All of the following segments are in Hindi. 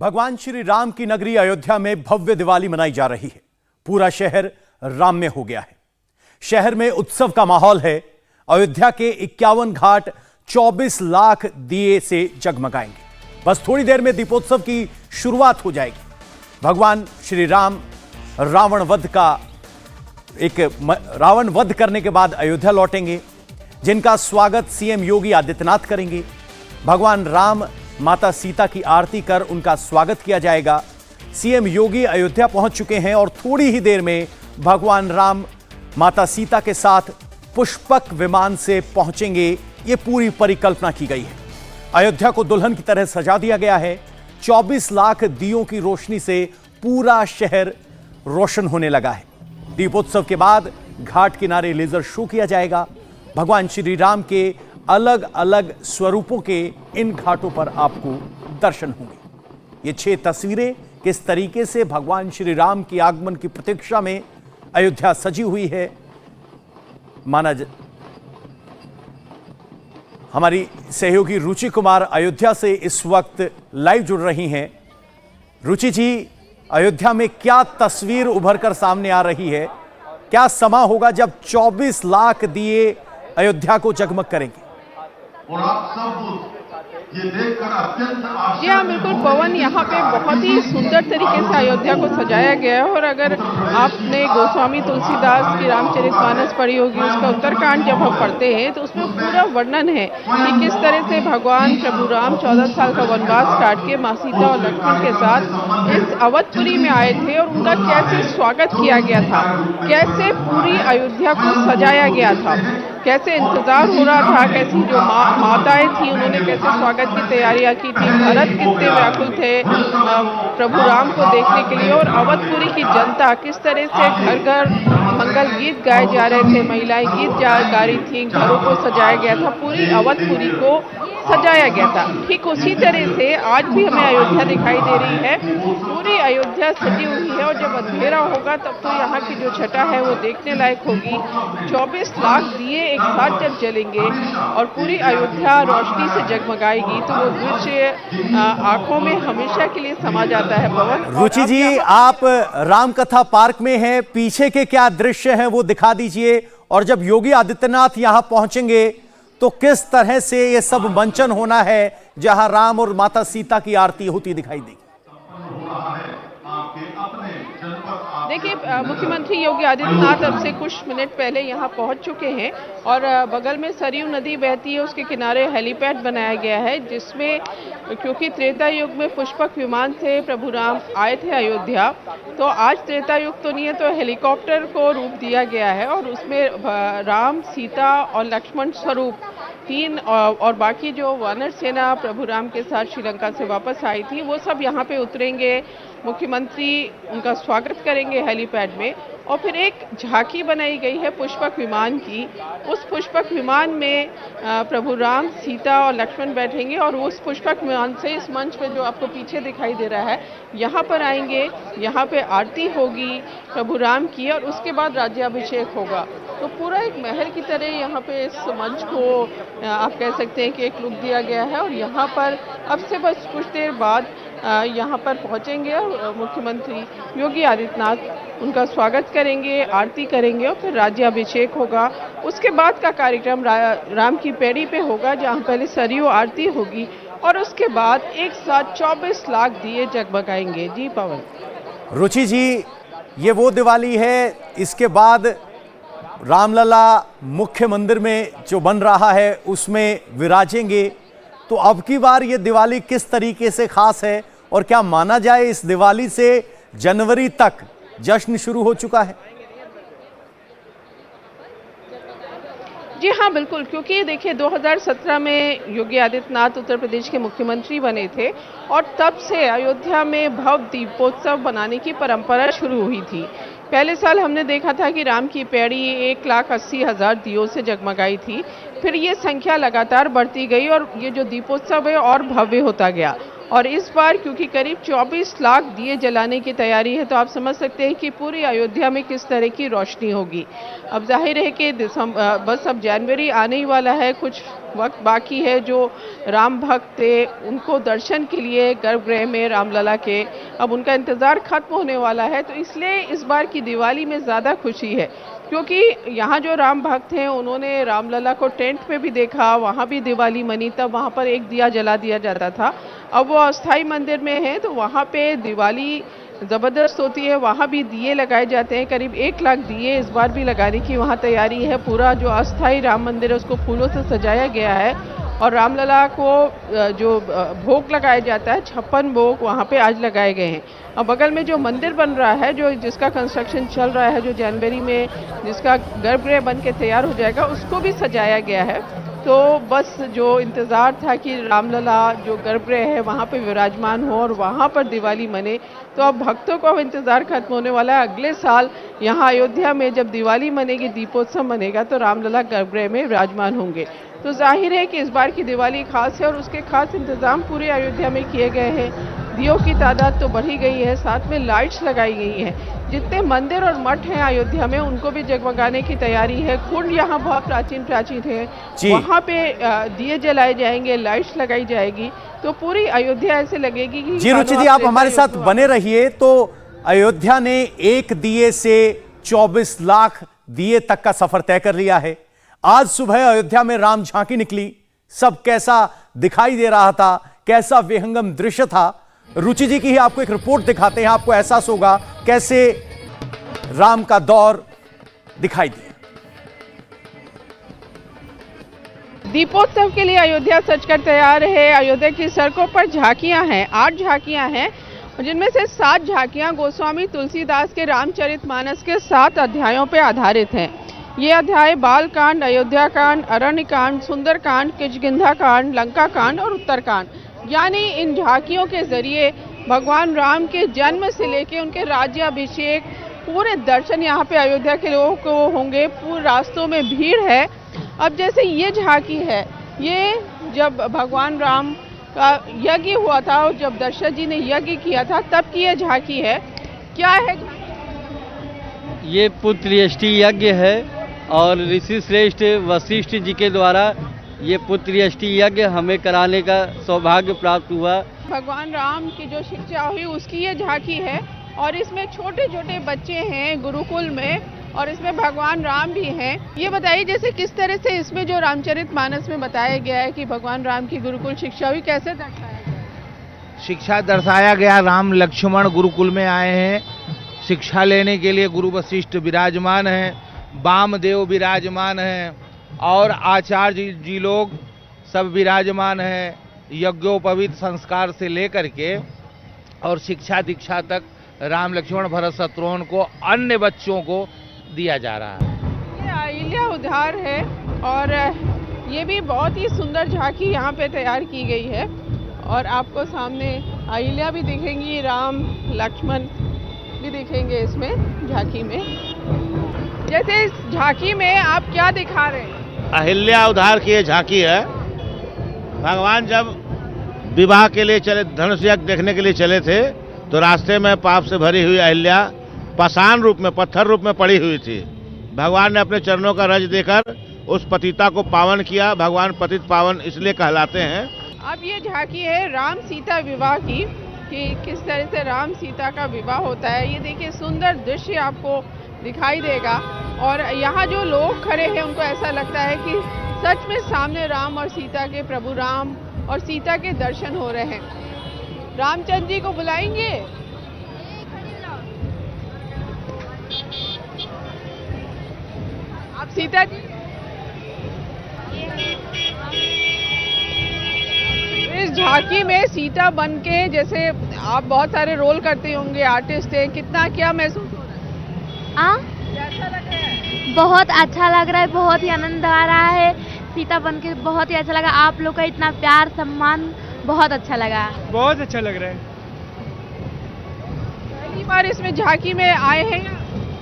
भगवान श्री राम की नगरी अयोध्या में भव्य दिवाली मनाई जा रही है। पूरा शहर राममय हो गया है। शहर में उत्सव का माहौल है। अयोध्या के 51 घाट 24 लाख दिए से जगमगाएंगे। बस थोड़ी देर में दीपोत्सव की शुरुआत हो जाएगी। भगवान श्री राम रावण वध करने के बाद अयोध्या लौटेंगे, जिनका स्वागत सीएम योगी आदित्यनाथ करेंगे। भगवान राम माता सीता की आरती कर उनका स्वागत किया जाएगा। सीएम योगी अयोध्या पहुंच चुके हैं और थोड़ी ही देर में भगवान राम माता सीता के साथ पुष्पक विमान से पहुंचेंगे। ये पूरी परिकल्पना की गई है। अयोध्या को दुल्हन की तरह सजा दिया गया है। 24 लाख दियों की रोशनी से पूरा शहर रोशन होने लगा है। दीपोत्सव के बाद घाट किनारे लेजर शो किया जाएगा। भगवान श्री राम के अलग अलग स्वरूपों के इन घाटों पर आपको दर्शन होंगे। ये 6 तस्वीरें किस तरीके से भगवान श्री राम की आगमन की प्रतीक्षा में अयोध्या सजी हुई है। हमारी सहयोगी रुचि कुमार अयोध्या से इस वक्त लाइव जुड़ रही हैं। रुचि जी, अयोध्या में क्या तस्वीर उभर कर सामने आ रही है? क्या समा होगा जब 24 लाख दिए अयोध्या को जगमग करेंगे? और आप सब ये देखकर अत्यंत जी हाँ, बिल्कुल पवन, यहाँ पे बहुत ही सुंदर तरीके से अयोध्या को सजाया गया है। और अगर आपने गोस्वामी तुलसीदास की रामचरितमानस पढ़ी होगी, उसका उत्तरकांड जब हम पढ़ते हैं तो उसमें पूरा वर्णन है कि किस तरह से भगवान प्रभु राम 14 साल का वनवास काट के माँ सीता और लक्ष्मण के साथ इस अवधपुरी में आए थे और उनका कैसे स्वागत किया गया था, कैसे पूरी अयोध्या को सजाया गया था, कैसे इंतजार हो रहा था, कैसी जो माताएं थी उन्होंने कैसे स्वागत की तैयारियां की थी। भरत कितने व्याकुल थे प्रभु राम को देखने के लिए, और अवधपुरी की जनता किस तरह से घर घर मंगल गीत गाए जा रहे थे, महिलाएं गीत गा रही थी, घरों को सजाया गया था, पूरी अवधपुरी को सजाया गया था। ठीक उसी तरह से आज भी हमें अयोध्या दिखाई दे रही है। पूरी अयोध्या सजी हुई है और जब अंधेरा होगा तब तो यहाँ की जो छटा है वो देखने लायक होगी। 24 लाख दिए एक साथ जब जलेंगे और पूरी अयोध्या रोशनी से जगमगाएगी तो वो दृश्य आंखों में हमेशा के लिए समा जाता है। पवन, रुचि जी, आप रामकथा पार्क में हैं, पीछे के क्या दृश्य हैं वो दिखा दीजिए। और जब योगी आदित्यनाथ यहाँ पहुंचेंगे तो किस तरह से ये सब मंचन होना है जहां राम और माता सीता की आरती होती दिखाई देगी? देखिए, मुख्यमंत्री योगी आदित्यनाथ अब से कुछ मिनट पहले यहाँ पहुँच चुके हैं और बगल में सरयू नदी बहती है, उसके किनारे हेलीपैड बनाया गया है, जिसमें क्योंकि त्रेता युग में पुष्पक विमान से प्रभु राम आए थे अयोध्या, तो आज त्रेता युग तो नहीं है तो हेलीकॉप्टर को रूप दिया गया है और उसमें राम, सीता और लक्ष्मण स्वरूप 3 और बाकी जो वानर सेना प्रभु राम के साथ श्रीलंका से वापस आई थी वो सब यहाँ पे उतरेंगे। मुख्यमंत्री उनका स्वागत करेंगे हेलीपैड में और फिर एक झांकी बनाई गई है पुष्पक विमान की। उस पुष्पक विमान में प्रभु राम, सीता और लक्ष्मण बैठेंगे और उस पुष्पक विमान से इस मंच पे जो आपको पीछे दिखाई दे रहा है यहाँ पर आएंगे। यहाँ पे आरती होगी प्रभु राम की और उसके बाद राज्याभिषेक होगा। तो पूरा एक महल की तरह यहाँ पे इस मंच को आप कह सकते हैं कि एक लुक दिया गया है। और यहाँ पर अब से बस कुछ देर बाद यहाँ पर पहुँचेंगे और मुख्यमंत्री योगी आदित्यनाथ उनका स्वागत करेंगे, आरती करेंगे और फिर राज्याभिषेक होगा। उसके बाद का कार्यक्रम राम की पैड़ी पे होगा, जहाँ पहले सरयू आरती होगी और उसके बाद एक साथ 24 लाख दिए जगमगाएंगे। जी पवन। रुचि जी, ये वो दिवाली है, इसके बाद रामलला मुख्य मंदिर में जो बन रहा है उसमें विराजेंगे। तो अब की बार ये दिवाली किस तरीके से खास है और क्या माना जाए इस दिवाली से जनवरी तक जश्न शुरू हो चुका है? जी हाँ, बिल्कुल, क्योंकि देखिए 2017 में योगी आदित्यनाथ उत्तर प्रदेश के मुख्यमंत्री बने थे और तब से अयोध्या में भव्य दीपोत्सव बनाने की परंपरा शुरू हुई थी। पहले साल हमने देखा था कि राम की पैड़ी 1,80,000 दियों से जगमगाई थी। फिर ये संख्या लगातार बढ़ती गई और ये जो दीपोत्सव है और भव्य होता गया और इस बार क्योंकि करीब 24 लाख दिए जलाने की तैयारी है, तो आप समझ सकते हैं कि पूरी अयोध्या में किस तरह की रोशनी होगी। अब जाहिर है कि बस अब जनवरी आने ही वाला है, कुछ वक्त बाकी है। जो राम भक्त थे उनको दर्शन के लिए गर्भगृह में रामलला के अब उनका इंतज़ार खत्म होने वाला है, तो इसलिए इस बार की दिवाली में ज़्यादा खुशी है, क्योंकि यहाँ जो राम भक्त हैं उन्होंने रामलला को टेंट में भी देखा, वहाँ भी दिवाली मनी, तब वहाँ पर एक दिया जला दिया जाता था। अब वो अस्थाई मंदिर में है तो वहाँ पे दिवाली ज़बरदस्त होती है, वहाँ भी दिए लगाए जाते हैं। करीब 1 लाख दिए इस बार भी लगाने की वहाँ तैयारी है। पूरा जो अस्थाई राम मंदिर है उसको फूलों से सजाया गया है और रामलला को जो भोग लगाया जाता है 56 भोग वहाँ पे आज लगाए गए हैं। अब बगल में जो मंदिर बन रहा है, जो जिसका कंस्ट्रक्शन चल रहा है, जो जनवरी में जिसका गर्भगृह बन के तैयार हो जाएगा, उसको भी सजाया गया है। तो बस जो इंतज़ार था कि रामलला जो गर्भगृह है वहाँ पे विराजमान हो और वहाँ पर दिवाली मने, तो अब भक्तों को अब इंतज़ार खत्म होने वाला है। अगले साल यहाँ अयोध्या में जब दिवाली मनेगी, दीपोत्सव मनेगा, तो रामलला गर्भगृह में विराजमान होंगे। तो जाहिर है कि इस बार की दिवाली खास है और उसके खास इंतज़ाम पूरे अयोध्या में किए गए हैं। दियों की तादाद तो बढ़ी गई है, साथ में लाइट्स लगाई गई हैं। जितने मंदिर और मठ हैं अयोध्या में उनको भी जगमगाने की तैयारी है। कुंड यहाँ बहुत प्राचीन है, वहाँ पे दिए जलाए जाएंगे, लाइट्स लगाई जाएगी, तो पूरी अयोध्या ऐसे लगेगी कि जी रुचि जी, आप हमारे साथ बने रहिए। तो अयोध्या ने एक दिए से 24 लाख दिए तक का सफर तय कर लिया है। आज सुबह अयोध्या में राम झांकी निकली, सब कैसा दिखाई दे रहा था, कैसा विहंगम दृश्य था। रुचि जी की ही आपको एक रिपोर्ट दिखाते हैं, आपको एहसास होगा कैसे राम का दौर दिखाई दिया। दीपोत्सव के लिए अयोध्या सजकर तैयार है। अयोध्या की सड़कों पर झांकियां हैं, 8 झांकियां हैं, जिनमें से 7 झांकियां गोस्वामी तुलसीदास के रामचरितमानस के 7 अध्यायों पर आधारित हैं। ये अध्याय बालकांड, अयोध्या कांड, अरण्य कांड, सुंदरकांड, किष्किंधा कांड, लंका कांड और उत्तरकांड, यानी इन झांकियों के जरिए भगवान राम के जन्म से लेके उनके राज्याभिषेक पूरे दर्शन यहाँ पे अयोध्या के लोगों को होंगे। पूरे रास्तों में भीड़ है। अब जैसे ये झांकी है, ये जब भगवान राम का यज्ञ हुआ था और जब दशरथ जी ने यज्ञ किया था तब की ये झांकी है। क्या है? ये पुत्रयष्टि यज्ञ है और ऋषि श्रेष्ठ वशिष्ठ जी के द्वारा ये पुत्रयष्टि यज्ञ हमें कराने का सौभाग्य प्राप्त हुआ। भगवान राम की जो शिक्षा हुई उसकी ये झांकी है और इसमें छोटे छोटे बच्चे हैं गुरुकुल में और इसमें भगवान राम भी हैं। ये बताइए जैसे किस तरह से इसमें जो रामचरितमानस में बताया गया है कि भगवान राम की गुरुकुल शिक्षा हुई, कैसे दर्शाया गया? शिक्षा दर्शाया गया, राम लक्ष्मण गुरुकुल में आए हैं शिक्षा लेने के लिए। गुरु वशिष्ठ विराजमान हैं, वामदेव विराजमान हैं और आचार्य जी लोग सब विराजमान हैं। यज्ञोपवीत संस्कार से लेकर के और शिक्षा दीक्षा तक राम लक्ष्मण भरत शत्रुघ्न को अन्य बच्चों को दिया जा रहा है। ये अहिल्या उद्धार है और ये भी बहुत ही सुंदर झांकी यहाँ पे तैयार की गई है और आपको सामने अहिल्या भी दिखेंगी, राम लक्ष्मण भी दिखेंगे इसमें झांकी में। जैसे इस झांकी में आप क्या दिखा रहे हैं? अहिल्या उद्धार की ये झांकी है। भगवान जब विवाह के लिए चले, धनुष यज्ञ देखने के लिए चले थे, तो रास्ते में पाप से भरी हुई अहिल्या पाषाण रूप में, पत्थर रूप में पड़ी हुई थी। भगवान ने अपने चरणों का रज देकर उस पतिता को पावन किया। भगवान पतित पावन इसलिए कहलाते हैं। अब ये झांकी है राम सीता विवाह की, कि किस तरह से राम सीता का विवाह होता है। ये देखिए सुंदर दृश्य आपको दिखाई देगा और यहाँ जो लोग खड़े हैं उनको ऐसा लगता है कि सच में सामने राम और सीता के, प्रभु राम और सीता के दर्शन हो रहे हैं। रामचंद्र जी को बुलाएंगे। आप सीता जी, इस झांकी में सीता बन के, जैसे आप बहुत सारे रोल करते होंगे, आर्टिस्ट हैं, कितना क्या महसूस हो रहा है? कैसा लग रहा है? बहुत अच्छा लग रहा है, बहुत ही आनंद आ रहा है। सीता बन के बहुत ही अच्छा लगा। आप लोग का इतना प्यार सम्मान बहुत अच्छा लगा। बहुत अच्छा लग रहा है। पहली बार इसमें झांकी में आए हैं या?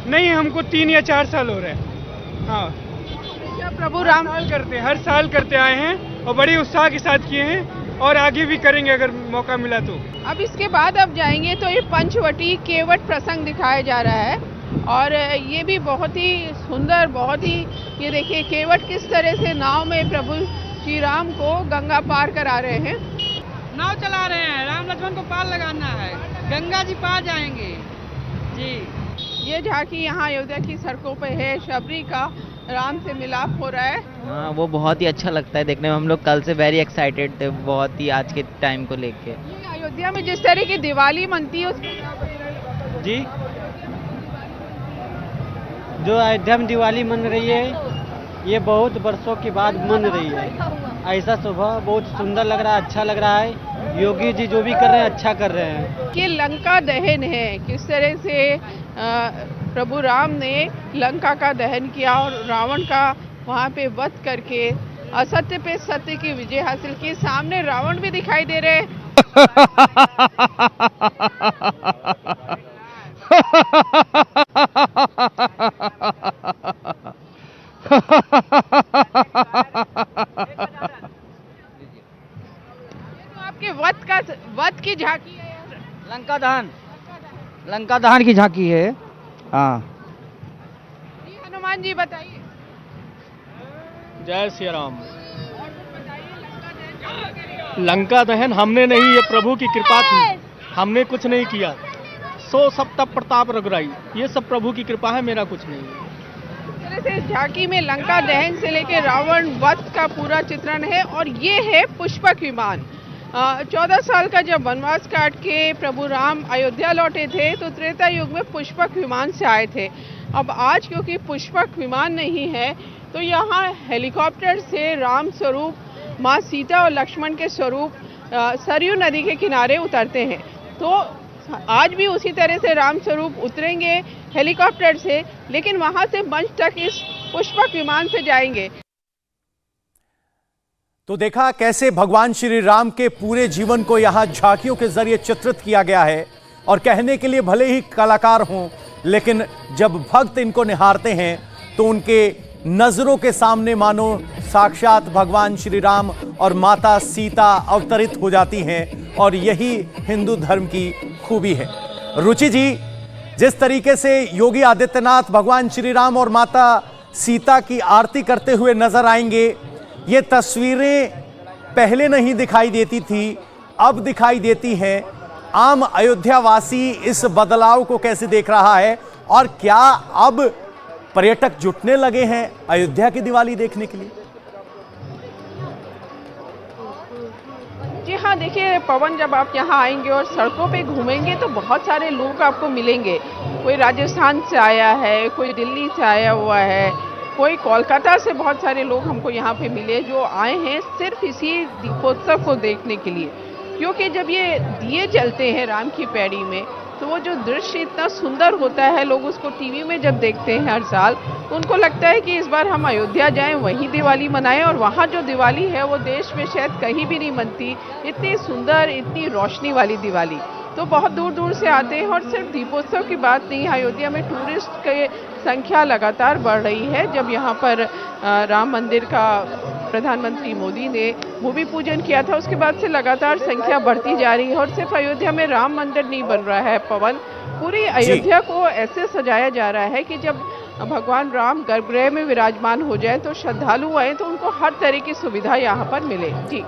नहीं, हमको 3 या 4 साल हो रहे हैं। हाँ, प्रभु राम हर साल करते आए हैं और बड़ी उत्साह के साथ किए हैं और आगे भी करेंगे अगर मौका मिला तो। अब इसके बाद अब जाएंगे तो ये पंचवटी केवट प्रसंग दिखाया जा रहा है और ये भी बहुत ही सुंदर, बहुत ही, ये देखिए केवट किस तरह से नाव में प्रभु श्री राम को गंगा पार करा रहे हैं। नाव चला रहे हैं, राम लक्ष्मण को पार लगाना है, गंगा जी पार जाएंगे जी। ये झांकी यहाँ अयोध्या की सड़कों पे है, शबरी का राम से मिलाप हो रहा है। हाँ, वो बहुत ही अच्छा लगता है देखने में। हम लोग कल से वेरी एक्साइटेड थे, बहुत ही आज के टाइम को लेके। ये अयोध्या में जिस तरह की दिवाली मनती है उसमें जी, जो अयोध्या में दिवाली मन रही है, ये बहुत वर्षों के बाद मन रही है। ऐसा सुबह बहुत सुंदर लग रहा है, अच्छा लग रहा है। योगी जी जो भी कर रहे हैं अच्छा कर रहे हैं। ये लंका दहन है, किस तरह से प्रभु राम ने लंका का दहन किया और रावण का वहाँ पे वध करके असत्य पे सत्य की विजय हासिल की। सामने रावण भी दिखाई दे रहे हैं। आपके वध की झांकी है, लंका दहन की झांकी है। हाँ जी, हनुमान जी बताइए। जय श्री राम। लंका दहन हमने नहीं, ये प्रभु की कृपा थी, हमने कुछ नहीं किया। 100 सप्ताह प्रताप रघुराई, ये सब प्रभु की कृपा है, मेरा कुछ नहीं है। इस तरह से झांकी में लंका दहन से लेकर रावण वध का पूरा चित्रण है और ये है पुष्पक विमान। 14 साल का जब वनवास काट के प्रभु राम अयोध्या लौटे थे तो त्रेता युग में पुष्पक विमान से आए थे। अब आज क्योंकि पुष्पक विमान नहीं है तो यहाँ हेलीकॉप्टर से राम स्वरूप, माँ सीता और लक्ष्मण के स्वरूप सरयू नदी के किनारे उतरते हैं। तो आज भी उसी तरह से राम स्वरूप उतरेंगे हेलीकॉप्टर से, लेकिन वहां से मंच तक इस पुष्पक विमान से जाएंगे। तो देखा कैसे भगवान श्री राम के पूरे जीवन को यहां झांकियों के जरिए चित्रित किया गया है। और कहने के लिए भले ही कलाकार हों, लेकिन जब भक्त इनको निहारते हैं तो उनके नजरों के सामने मानो साक्षात भगवान श्री राम और माता सीता अवतरित हो जाती हैं। और यही हिंदू धर्म की खूबी है। रुचि जी, जिस तरीके से योगी आदित्यनाथ भगवान श्री राम और माता सीता की आरती करते हुए नजर आएंगे, ये तस्वीरें पहले नहीं दिखाई देती थी, अब दिखाई देती हैं। आम अयोध्यावासी इस बदलाव को कैसे देख रहा है और क्या अब पर्यटक जुटने लगे हैं अयोध्या की दिवाली देखने के लिए? जी हाँ, देखिए पवन, जब आप यहाँ आएंगे और सड़कों पे घूमेंगे तो बहुत सारे लोग आपको मिलेंगे। कोई राजस्थान से आया है, कोई दिल्ली से आया हुआ है, कोई कोलकाता से। बहुत सारे लोग हमको यहाँ पे मिले जो आए हैं सिर्फ इसी दीपोत्सव को देखने के लिए। क्योंकि जब ये दिए जलते हैं राम की पैड़ी में तो वो जो दृश्य इतना सुंदर होता है, लोग उसको टीवी में जब देखते हैं हर साल, उनको लगता है कि इस बार हम अयोध्या जाएं, वहीं दिवाली मनाएं। और वहाँ जो दिवाली है वो देश में शायद कहीं भी नहीं मनती, इतनी सुंदर, इतनी रोशनी वाली दिवाली। तो बहुत दूर दूर से आते हैं। और सिर्फ दीपोत्सव की बात नहीं, अयोध्या में टूरिस्ट की संख्या लगातार बढ़ रही है। जब यहाँ पर राम मंदिर का प्रधानमंत्री मोदी ने भूमि पूजन किया था, उसके बाद से लगातार संख्या बढ़ती जा रही है। और सिर्फ अयोध्या में राम मंदिर नहीं बन रहा है पवन, पूरी अयोध्या को ऐसे सजाया जा रहा है कि जब भगवान राम गर्भगृह में विराजमान हो जाए तो श्रद्धालु आए तो उनको हर तरह की सुविधा यहाँ पर मिले। जी।